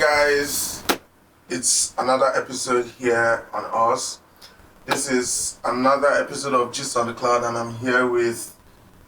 guys, it's another episode here on us. This is another episode of Just on the Cloud, and I'm here with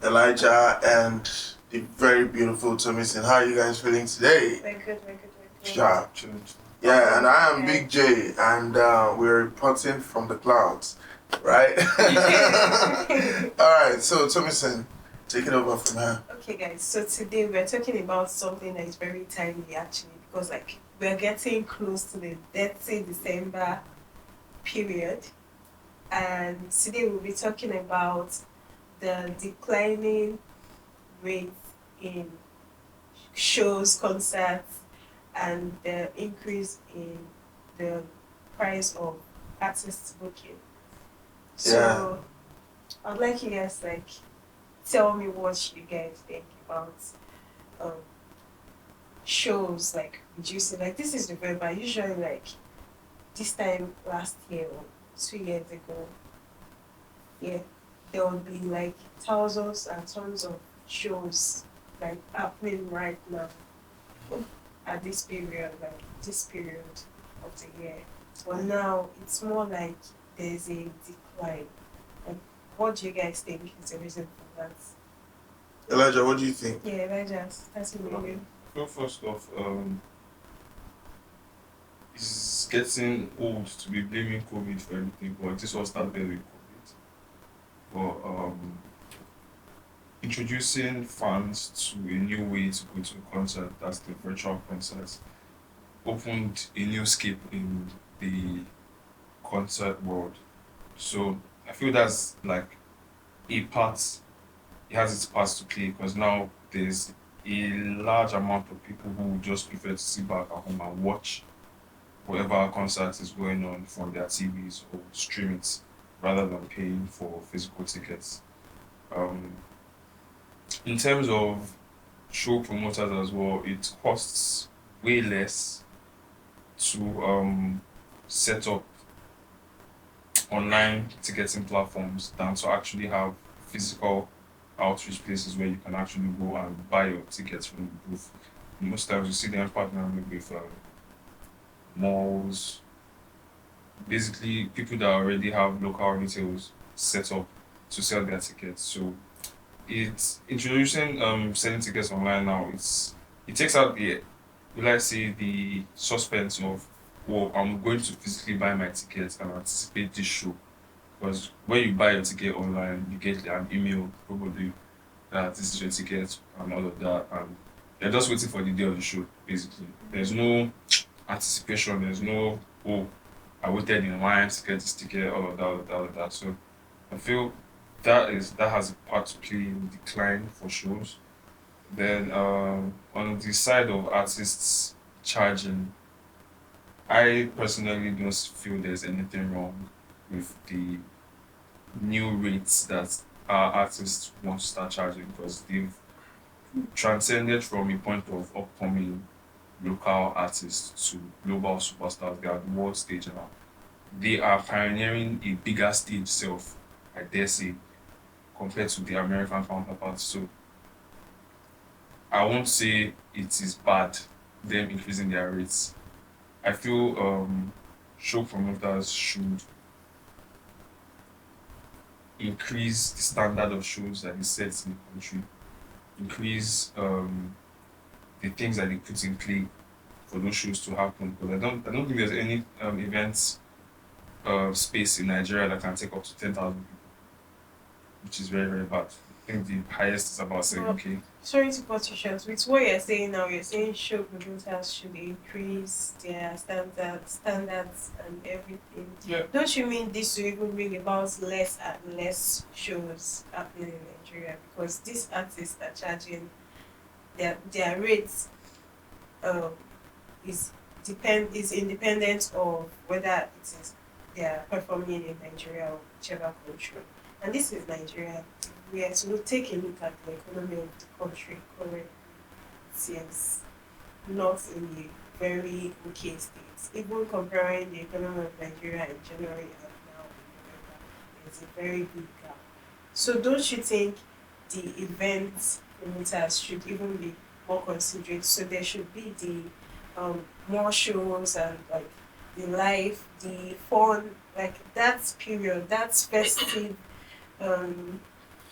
Elijah and the very beautiful Tomisin. How are you guys feeling today? Very good. Yeah. Yeah, and I am Big J, and we're reporting from the clouds, right? Alright, so Tomisin, take it over from here. Okay, guys, so today we're talking about something that is very timely actually, because we're getting close to the 30 December period, and today we'll be talking about the declining rate in shows, concerts, and the increase in the price of artists booking. So I'd like you guys tell me what you guys think about shows reducing. This is November. Usually this time last year or 2 years ago, there would be thousands and tons of shows happening right now at this period of the year. But now it's more like there's a decline. What do you guys think is the reason for that? Elijah, what do you think? Yeah, Elijah, that's me. Well, first off, it's getting old to be blaming COVID for everything, but this all started with COVID. But introducing fans to a new way to go to a concert, that's the virtual concerts, opened a new scape in the concert world. So I feel that's a part, it has its parts to play, because now there's a large amount of people who just prefer to sit back at home and watch whatever concert is going on from their TVs or stream it rather than paying for physical tickets. In terms of show promoters as well, it costs way less to set up online ticketing platforms than to actually have physical outreach places where you can actually go and buy your tickets from the booth. Most times you see them partnering with malls, basically people that already have local retails set up to sell their tickets. So it's introducing selling tickets online now. It takes out the suspense of, well, I'm going to physically buy my tickets and anticipate this show. Because when you buy your ticket online, you get an email probably that this is your ticket and all of that, and you're just waiting for the day of the show. Basically, there's no anticipation. There's no, oh, I waited in line to get this ticket. All of that. So I feel that has a part to play in the decline for shows. Then on the side of artists charging, I personally don't feel there's anything wrong with the new rates that our artists want to start charging, because they've transcended from a point of upcoming local artists to global superstars. They are the world stage now. They are pioneering a bigger stage self, I dare say, compared to the American counterparts. So I won't say it is bad, them increasing their rates. I feel show promoters should increase the standard of shows that is set in the country, increase the things that they put in play for those shows to happen. Because I don't think there's any events space in Nigeria that can take up to 10,000 people, which is very, very bad. I think the highest is about 7K. Sorry to cut you short. With what you're saying now, you're saying show producers should increase their standards and everything. Yeah. Don't you mean this will even bring about less and less shows happening in Nigeria? Because these artists are charging their rates is independent of whether it is they are performing in Nigeria or whichever country. And this is Nigeria. We are to take a look at the economy of the country currently. It's not in a very okay state. Even comparing the economy of Nigeria in January and now in November, there's a very big gap. So don't you think the event promoters should even be more considerate? So there should be the more shows and like the life, the fun, like that period, that's festive. Um,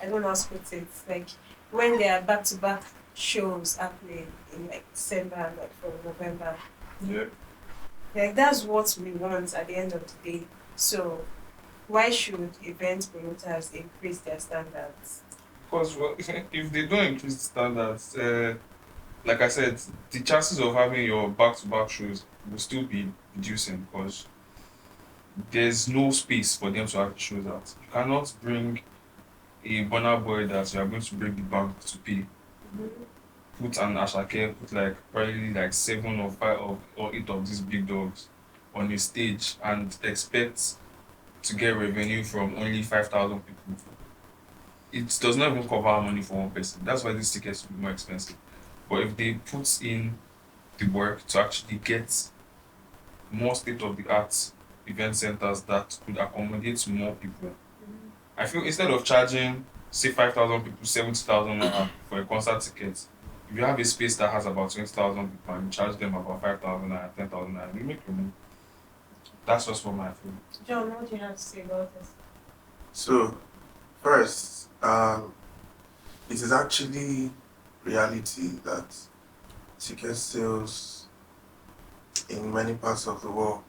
I don't know how to put it. Like when there are back to back shows happening in like December and like from November. Yeah. Like that's what we want at the end of the day. So why should event promoters increase their standards? Because well, if they don't increase the standards, like I said, the chances of having your back-to-back shows will still be reducing because there's no space for them to have the shows at. You cannot bring a Burna Boy that you are going to bring the bank to pay. Put an Ashake, put like probably like 7 or 5 or 8 of these big dogs on a stage and expect to get revenue from only 5,000 people. It does not even cover money for one person. That's why these tickets will be more expensive. But if they put in the work to actually get more state of the art event centers that could accommodate more people, I feel instead of charging say 5,000 people 70,000 naira for a concert ticket, if you have a space that has about 20,000 people and you charge them about 5,000 naira, 10,000 naira, you make your money. That's just what I feel. John, what do you have to say about this? So, first, it is actually reality that ticket sales in many parts of the world,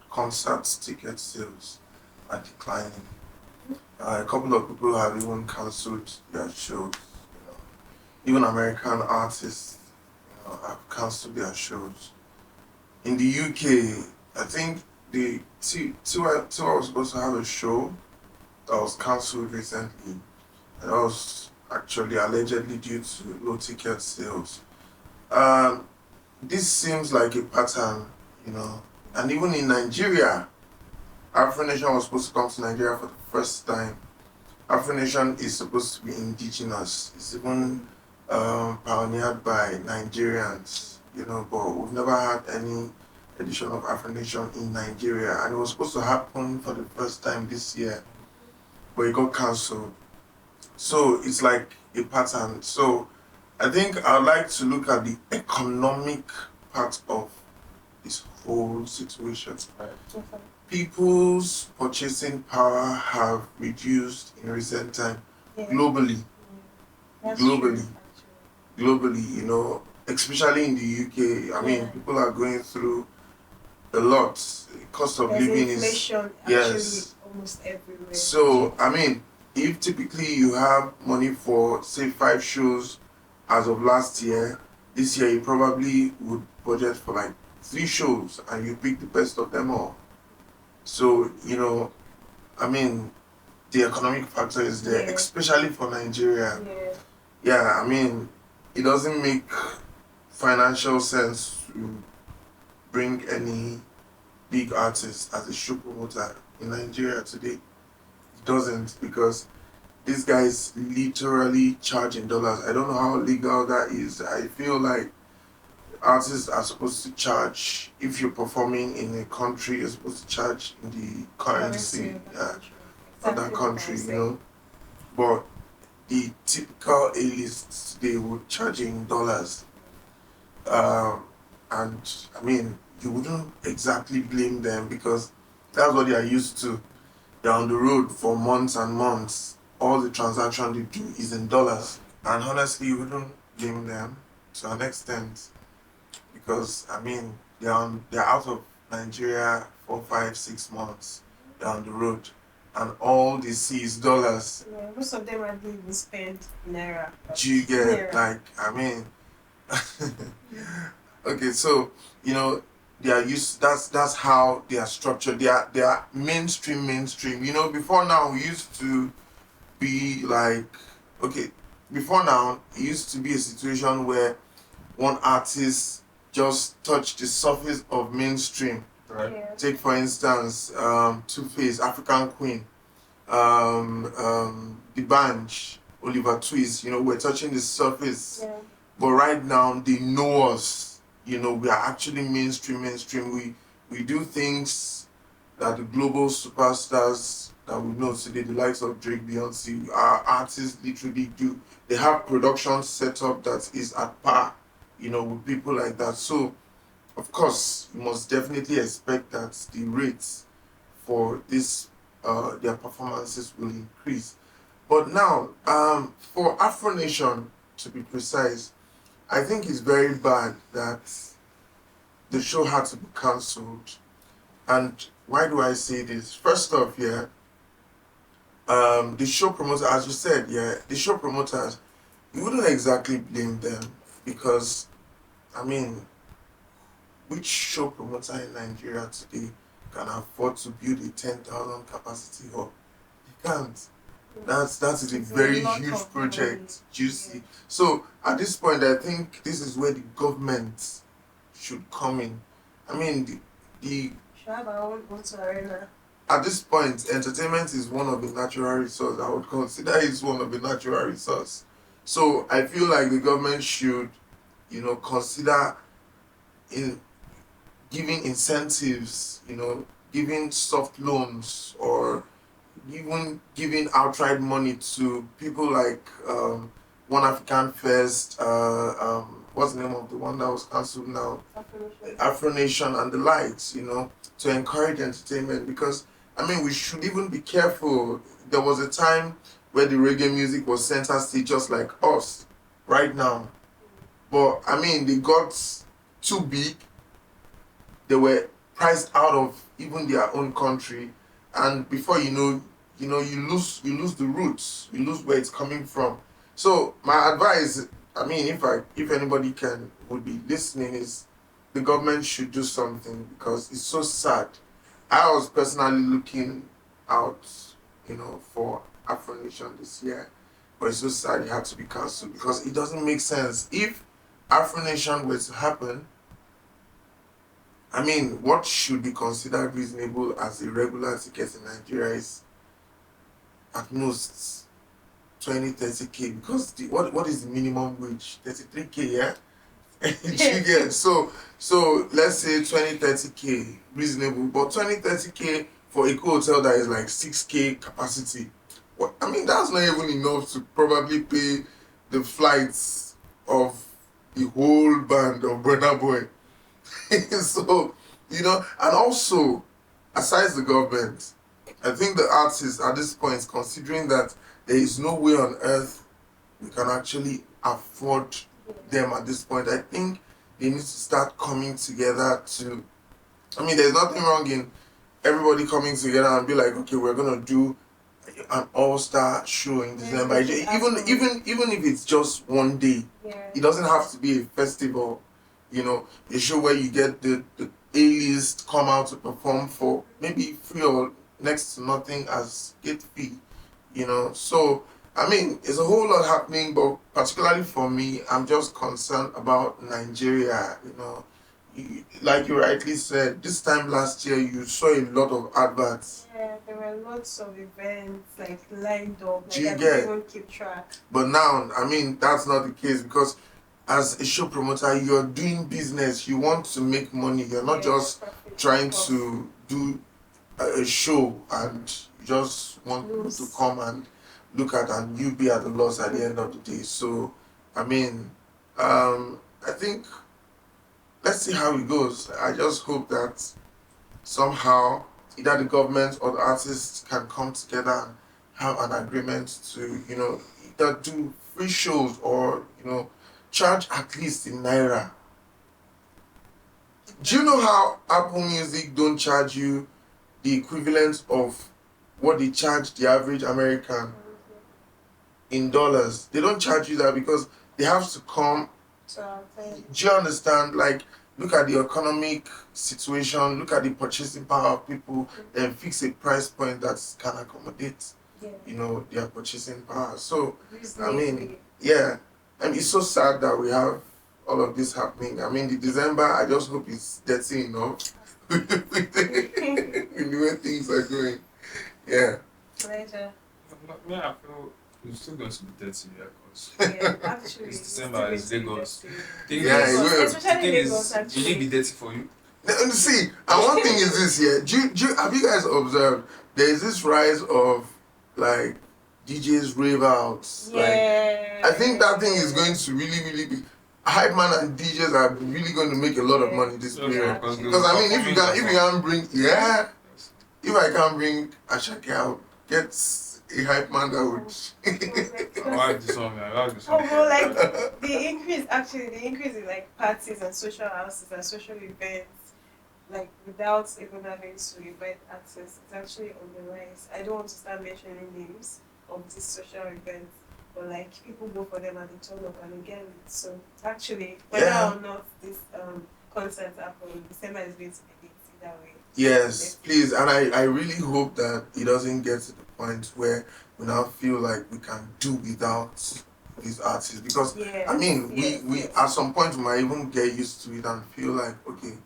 concert ticket sales are declining. A couple of people have even cancelled their shows. Even American artists, have cancelled their shows. In the UK, I think the Tiwa was supposed to have a show that was cancelled recently, and that was actually allegedly due to low ticket sales. This seems like a pattern, and even in Nigeria, Afro Nation was supposed to come to Nigeria for the first time. Afro Nation is supposed to be indigenous. It's even pioneered by Nigerians, but we've never had any edition of Afro Nation in Nigeria, and it was supposed to happen for the first time this year, but it got cancelled. So it's like a pattern. So I think I'd like to look at the economic part of this whole situation. People's purchasing power have reduced in recent time globally. That's Globally. true, Globally, especially in the UK. I mean, people are going through a lot. The cost of There's living inflation yes. actually almost everywhere. So, I mean, if typically you have money for, say, 5 shows as of last year, this year you probably would budget for like 3 shows and you pick the best of them all. So, I mean, the economic factor is there, especially for Nigeria. Yeah, I mean, it doesn't make financial sense to bring any big artist as a show promoter in Nigeria today. It doesn't, because these guys literally charge in dollars. I don't know how legal that is. I feel like artists are supposed to charge, if you're performing in a country, you're supposed to charge in the currency of that country, But the typical A-lists, they would charge in dollars. And I mean, you wouldn't exactly blame them because that's what they are used to. They're on the road for months and months. All the transaction they do is in dollars. And honestly, you wouldn't blame them to an extent because, I mean, they're out of Nigeria for 5, 6 months. They're on the road. And all they see is dollars. Yeah, most of them are even spend naira. Do you get, okay, so, they are used, that's how they are structured. They are mainstream. Before now, we used to be like, before now, it used to be a situation where one artist just touched the surface of mainstream. Right. Yeah. Take for instance, Two-Face, African Queen, The Banj, Oliver Twist. We're touching the surface. Yeah. But right now, they know us. We are actually mainstream. We do things that the global superstars that we know today, the likes of Drake, Beyonce, our artists literally do. They have production set up that is at par, with people like that. So, of course, you must definitely expect that the rates for this their performances will increase. But now, for Afro Nation, to be precise, I think it's very bad that the show had to be cancelled. And why do I say this? First off, yeah, the show promoter, as you said, yeah, the show promoters, you wouldn't exactly blame them because, I mean, which show promoter in Nigeria today can afford to build a 10,000 capacity hub? You can't. That is a very huge project. Do you see? So at this point, I think this is where the government should come in. I mean, the Should have our own auto arena. at this point, entertainment is one of the natural resources. I would consider it one of the natural resources. So I feel like the government should, consider in giving incentives, giving soft loans or even giving outright money to people like One African First, what's the name of the one that was cancelled now? Afro Nation and the likes, to encourage entertainment because, I mean, we should even be careful. There was a time where the reggae music was center stage just like us right now. But, I mean, they got too big. They were priced out of even their own country. And before you know, you lose the roots. You lose where it's coming from. So my advice, I mean, if anybody would be listening, is the government should do something because it's so sad. I was personally looking out, for Afro Nation this year, but it's so sad it had to be cancelled because it doesn't make sense. If Afro Nation were to happen, I mean, what should be considered reasonable as a regular ticket in Nigeria is at most 20-30K because what is the minimum wage? 33K, yeah? You get so let's say 20-30K reasonable, but 20-30K for a hotel that is like 6K capacity. What I mean, that's not even enough to probably pay the flights of the whole band of Burna Boy. So, and also, aside the government, I think the artists at this point, considering that there is no way on earth we can actually afford them at this point, I think they need to start coming together to. I mean, there's nothing wrong in everybody coming together and be like, okay, we're gonna do an all-star show in December. Even if it's just one day, it doesn't have to be a festival. A show where you get the A-list come out to perform for maybe free or next to nothing as gate fee. So I mean, it's a whole lot happening, but particularly for me, I'm just concerned about Nigeria. Like you rightly said, this time last year you saw a lot of adverts. Yeah, there were lots of events like lined up. Do you I get? couldn't even keep track. But now, I mean, that's not the case because as a show promoter, you're doing business. You want to make money. You're not just trying to do a show and you just want people to come and look at and you be at a loss at the end of the day. So, I mean, I think let's see how it goes. I just hope that somehow either the government or the artists can come together and have an agreement to, either do free shows or, charge at least in Naira. Do you know how Apple Music don't charge you the equivalent of what they charge the average American in dollars? They don't charge you that because they have to come. Do you understand? Like, look at the economic situation, look at the purchasing power of people, then fix a price point that can accommodate, their purchasing power. So, I mean, yeah. I mean, it's so sad that we have all of this happening. I mean, the December, I just hope it's dirty enough with the way things are going. Yeah. Later. Yeah, I feel it's still going to be dirty, because Actually, it's December, it's Lagos. Yeah, it will. Especially Lagos, actually. Will it be dirty for you? See, and one thing is this here. Have you guys observed there is this rise of like DJs rave outs? Yeah. Like, I think that thing is going to really, really be. hype man and DJs are really going to make a lot of money this period. Because I mean, if you can bring, if I can bring Ashake out, get a hype man that would. I like the song. Oh, like the increase in like parties and social houses and social events, like without even having to invite artists, it's actually on the rise. I don't want to start mentioning names of these social events, but like people go for them and they turn up and they get it. So actually, whether or not this concert happens, December is going to be either way. Yes, please, and I really hope that it doesn't get to the point where we now feel like we can do without these artists, because I mean we at some point we might even get used to it and feel like, okay,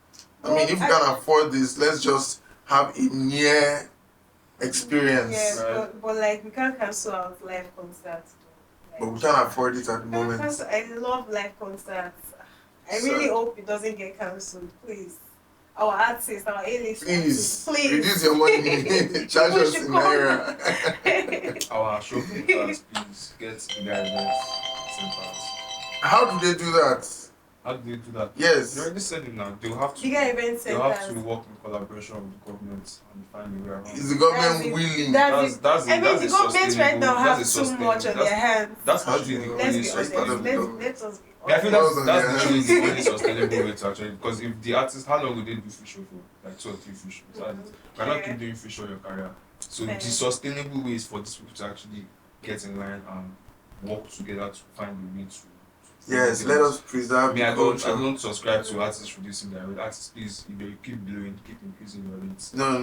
I mean, if we can afford this, let's just have a near experience. Yeah, but like we can't cancel our live concerts. Like, but we can't afford it at the moment. I love live concerts. I really hope it doesn't get cancelled, please. Our artists, our A-list artists, please reduce your money. Charge us in naira. Our show please get the guys that's. How do they do that? How do they do that? Yes. You already said it now. They'll have to. Bigger event they'll have to work in collaboration with the government and find a way around. Is the government willing? The government right now have too much on their hands. That's actually the only sustainable. Let us be. Yeah, I feel that's literally the only sustainable way to actually, because if the artist, how long will they do free show for? Like 2 or 3 free shows. You cannot keep doing free show your career. So the sustainable way is for these people to actually get in line and work together to find a way to. Yes, let us preserve. I don't subscribe to artists reducing their rate. Artists, please, if you keep blowing, keep increasing your rates. No.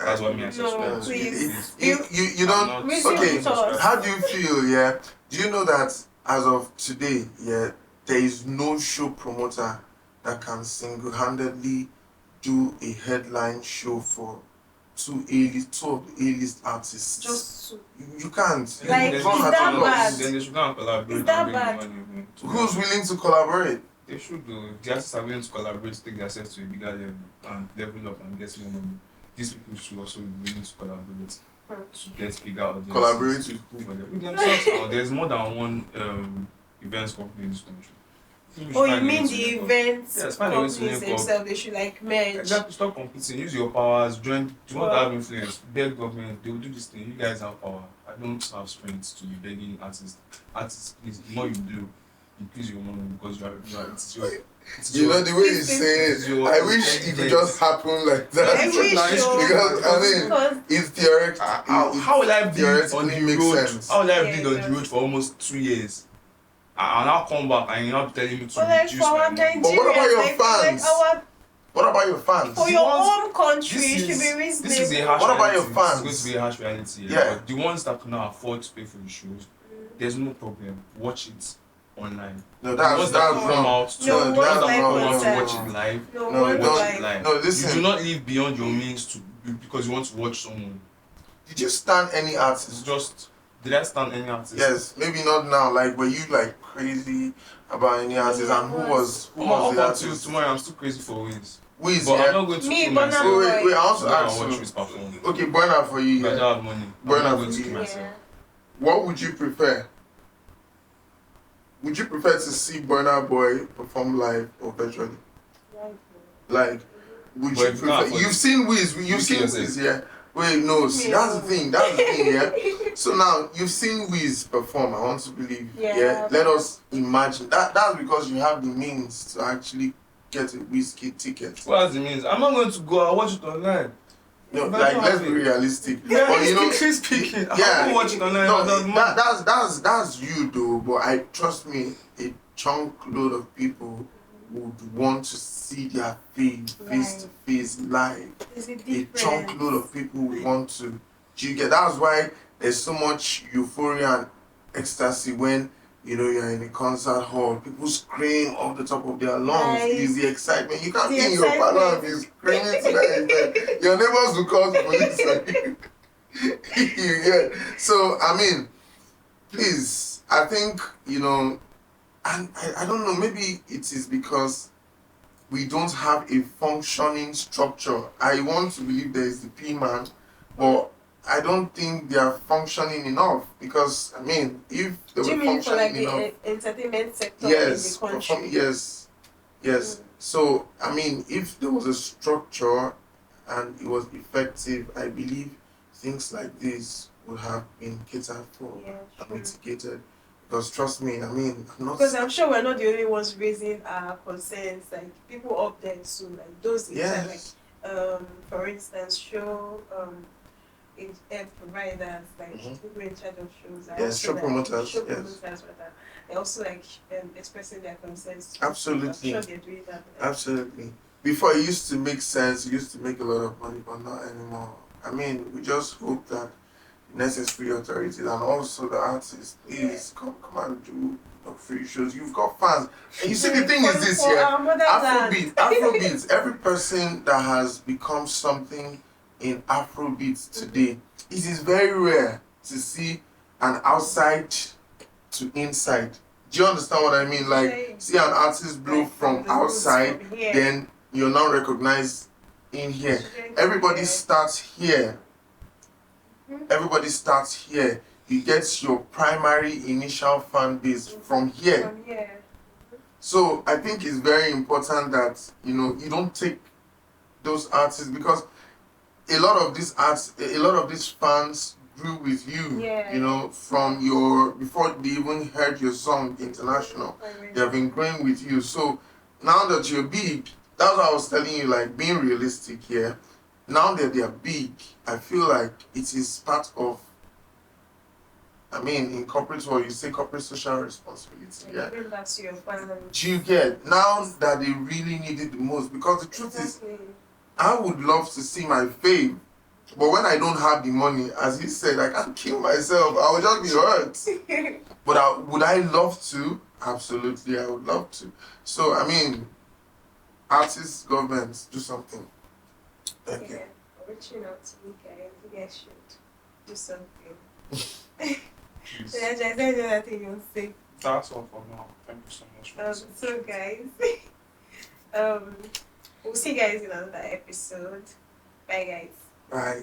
That's what I subscribe to. Please. You don't. Okay, how do you feel? Yeah. Do you know that as of today, there is no show promoter that can single-handedly do a headline show for two of the A-list artists? Just two. You can't. Like, is that bad? Then they should go and collaborate. Is that bad? Who's willing to collaborate? They should do. The artists are willing to collaborate, take their sets to a bigger level and level up and get more money. These people should also be willing to collaborate to get bigger audiences. Collaborate with who? With themselves now. There's more than one events company in this country. You mean the events companies themselves? They should like merge. Exactly. Stop competing. Use your powers. Join. Do not have influence. Beg government. They will do this thing. You guys have power. I don't have strength to be begging artists. Artists, please. The more you do, increase your money because you know the way you say it. I wish it could just happen like that. I wish because I mean, it's theoretical. How will I be on the road? Sense. How will I be on the road for almost 2 years? And I'll come back and you're not telling me to reduce my money. But what about your fans? What about your fans? For your home country, it should be reasonable. This is a harsh What about reality. your fans? It's going to be a harsh reality. Yeah. But the ones that can afford to pay for the shows, there's no problem. Watch it online. No, the ones that come out to watch it live. No, listen. You do not live beyond your means because you want to watch someone. Did you stand any artist? Did I stand any artist? Yes, maybe not now. Like, were you like crazy about any artist? And who was the artist? Tomorrow, I'm still crazy for Wiz. Wiz, but I'm not going to kill myself. Wait, I also ask watch Wiz perform. Okay, Burna for you. I don't have money. Burna for you. Myself. What would you prefer? Would you prefer to see Burna Boy perform live or virtually? Like, would you prefer? You've seen Wiz. You've seen Wiz, yeah. Wait, no, see, that's the thing, yeah. So now, you've seen Wiz perform, I want to believe, yeah? Let us imagine, that's because you have the means to actually get a Wiz ticket. What's the means? I'm not going to go, I'll watch it online. No, like, let's be realistic. Yeah, but, you know, speaking. Yeah, I'll watch it online. No, that's you though, but trust me, a chunk load of people would want to see their face to face live. A chunk load of people would want to. Do you get? That's why there's so much euphoria and ecstasy when you're in a concert hall. People scream off the top of their lungs. It's the excitement. You can't be in your parlor and be screaming to that. Your neighbors will call the police. You get? So I mean, please, I think and I don't know, maybe it is because we don't have a functioning structure. I want to believe there is the P-man, but I don't think they are functioning enough because I mean, if they Do were you mean for like functioning enough, the entertainment sector yes, in the country? yes, yes. So I mean, if there was a structure and it was effective, I believe things like this would have been catered for Yeah, and true. mitigated. Because trust me, I mean, I'm not. Because I'm sure we're not the only ones raising our concerns. Like people up there too, like those in charge, Yes. like for instance, providers, like Mhm. people in charge of shows, are Yes, also show like promoters. show Yes. promoters, rather. They're also like expressing their concerns. Absolutely. I'm sure they're doing that. Absolutely. Before it used to make sense, it used to make a lot of money, but not anymore. I mean, we just hope that necessary authorities and also the artists, please come and do free shows. You've got fans. And you see, the thing is this for here, our motherland. Afrobeats, every person that has become something in Afrobeats today, it is very rare to see an outside to inside. Do you understand what I mean? Like, see an artist blow Like, from the outside, roots from here. then you're not recognized in here. Everybody starts here. Everybody starts here. You get your primary initial fan base from here. From here. So I think it's very important that you don't take those artists because a lot of these fans grew with you. From your before they even heard your song international. They have been growing with you. So now that you're big, that's what I was telling you, like being realistic here. Now that they are big, I feel like it is part of, I mean, in corporate world, you say corporate social responsibility. Yeah. Bring back to your family. Do you get now that they really need it the most? Because the truth is, I would love to see my fame, but when I don't have the money, as he said, I can't kill myself. I would just be hurt. But would I love to? Absolutely, I would love to. So, I mean, artists, governments, do something. Thank you. Reaching out to you guys, you guys should do something. Is there anything you want to say? That's all for now. Thank you so much. So guys, we'll see you guys in another episode. Bye guys. Bye.